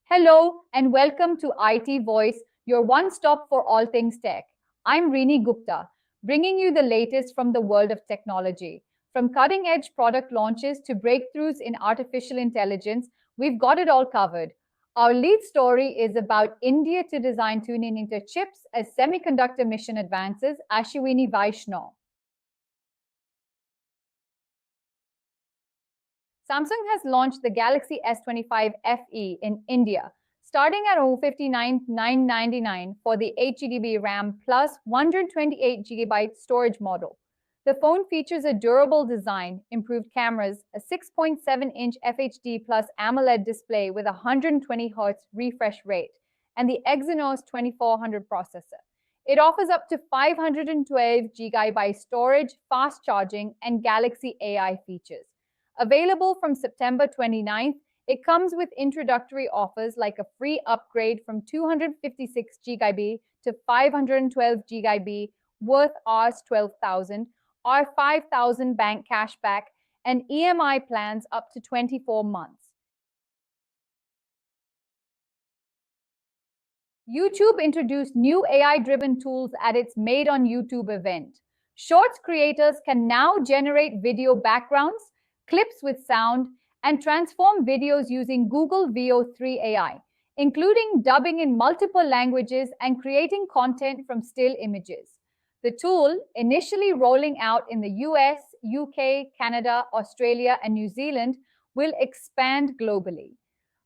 Hello and welcome to IT Voice, your one stop for all things tech. I'm Rini Gupta, bringing you the latest from the world of technology. From cutting edge product launches to breakthroughs in artificial intelligence, we've got it all covered. Our lead story is about India to design 2nm chips as Semiconductor Mission advances. Ashwini Vaishnaw. Samsung has launched the Galaxy S25 FE in India, starting at $59,999 for the 8GB RAM plus 128GB storage model. The phone features a durable design, improved cameras, a 6.7-inch FHD plus AMOLED display with a 120Hz refresh rate, and the Exynos 2400 processor. It offers up to 512GB storage, fast charging, and Galaxy AI features. Available from September 29th, it comes with introductory offers like a free upgrade from 256GB to 512GB worth Rs 12,000, or 5,000 bank cashback, and EMI plans up to 24 months. YouTube introduced new AI-driven tools at its Made on YouTube event. Shorts creators can now generate video backgrounds, clips with sound, and transform videos using Google VO3 AI, including dubbing in multiple languages and creating content from still images. The tool, initially rolling out in the US, UK, Canada, Australia, and New Zealand, will expand globally.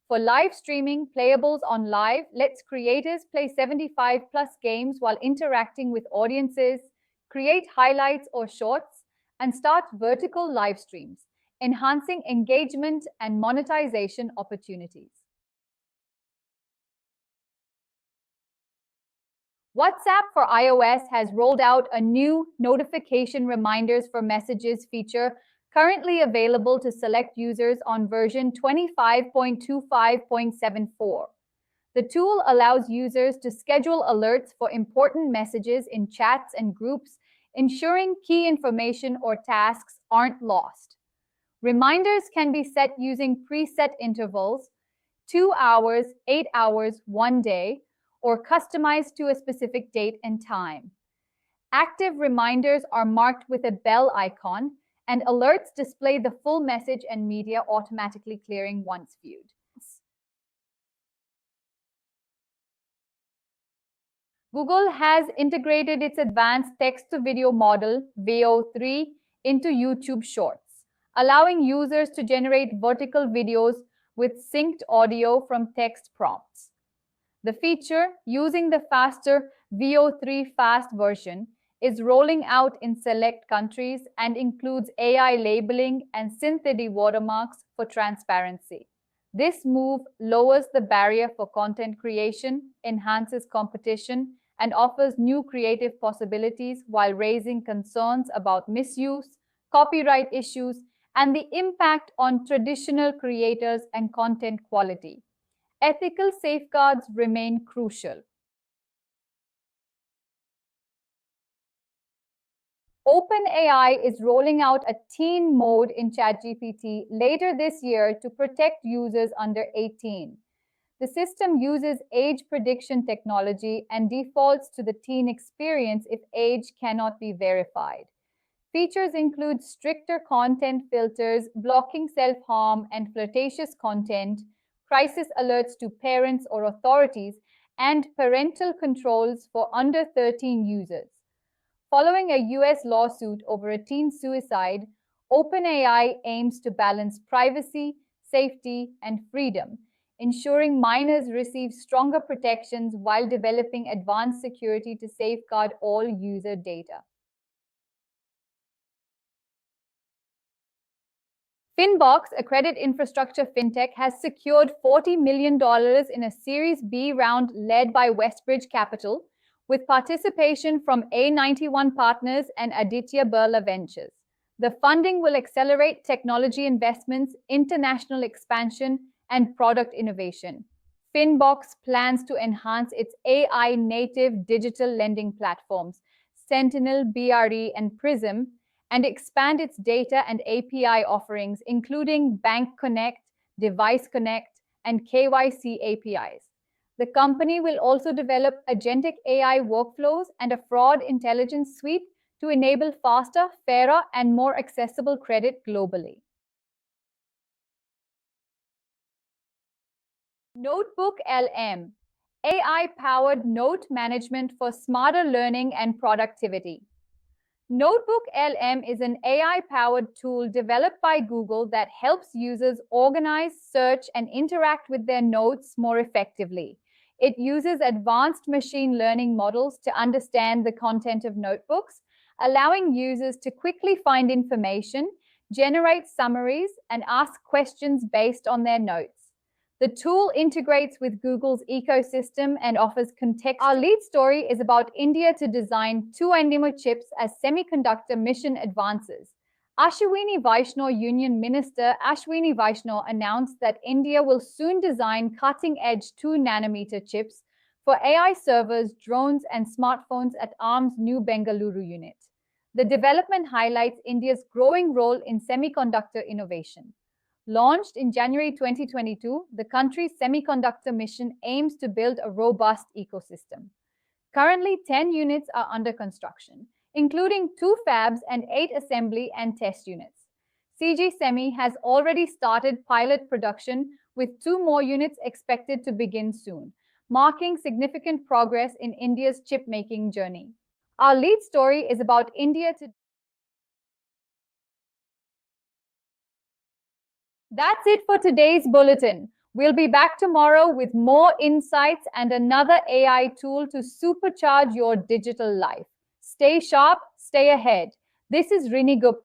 For live streaming, Playables on Live lets creators play 75 plus games while interacting with audiences, create highlights or shorts, and start vertical live streams, enhancing engagement and monetization opportunities. WhatsApp for iOS has rolled out a new notification reminders for messages feature currently available to select users on version 25.25.74. The tool allows users to schedule alerts for important messages in chats and groups, ensuring key information or tasks aren't lost. Reminders can be set using preset intervals, 2 hours, 8 hours, 1 day, or customized to a specific date and time. Active reminders are marked with a bell icon, and alerts display the full message and media automatically clearing once viewed. Google has integrated its advanced text-to-video model, VO3, into YouTube Shorts, allowing users to generate vertical videos with synced audio from text prompts. The feature, using the faster VO3 Fast version, is rolling out in select countries and includes AI labeling and Synthedy watermarks for transparency. This move lowers the barrier for content creation, enhances competition, and offers new creative possibilities while raising concerns about misuse, copyright issues, and the impact on traditional creators and content quality. Ethical safeguards remain crucial. OpenAI is rolling out a teen mode in ChatGPT later this year to protect users under 18. The system uses age prediction technology and defaults to the teen experience if age cannot be verified. Features include stricter content filters, blocking self-harm and flirtatious content, crisis alerts to parents or authorities, and parental controls for under 13 users. Following a US lawsuit over a teen suicide, OpenAI aims to balance privacy, safety, and freedom, ensuring minors receive stronger protections while developing advanced security to safeguard all user data. FinBox, a credit infrastructure fintech, has secured $40 million in a Series B round led by Westbridge Capital, with participation from A91 Partners and Aditya Birla Ventures. The funding will accelerate technology investments, international expansion, and product innovation. FinBox plans to enhance its AI-native digital lending platforms, Sentinel, BRE, and Prism, and expand its data and API offerings, including Bank Connect, Device Connect, and KYC APIs. The company will also develop agentic AI workflows and a fraud intelligence suite to enable faster, fairer, and more accessible credit globally. NotebookLM, AI-powered note management for smarter learning and productivity. NotebookLM is an AI-powered tool developed by Google that helps users organize, search, and interact with their notes more effectively. It uses advanced machine learning models to understand the content of notebooks, allowing users to quickly find information, generate summaries, and ask questions based on their notes. The tool integrates with Google's ecosystem and offers context. Our lead story is about India to design 2nm chips as Semiconductor Mission advances. Ashwini Vaishnaw Union Minister Ashwini Vaishnaw announced that India will soon design cutting-edge 2nm chips for AI servers, drones, and smartphones at ARM's new Bengaluru unit. The development highlights India's growing role in semiconductor innovation. Launched in January 2022, the country's Semiconductor Mission aims to build a robust ecosystem. Currently, 10 units are under construction, including 2 fabs and 8 assembly and test units. CG Semi has already started pilot production, with 2 more units expected to begin soon, marking significant progress in India's chip-making journey. Our lead story is about India to... That's it for today's bulletin. We'll be back tomorrow with more insights and another AI tool to supercharge your digital life. Stay sharp, stay ahead. This is Rini Gupta.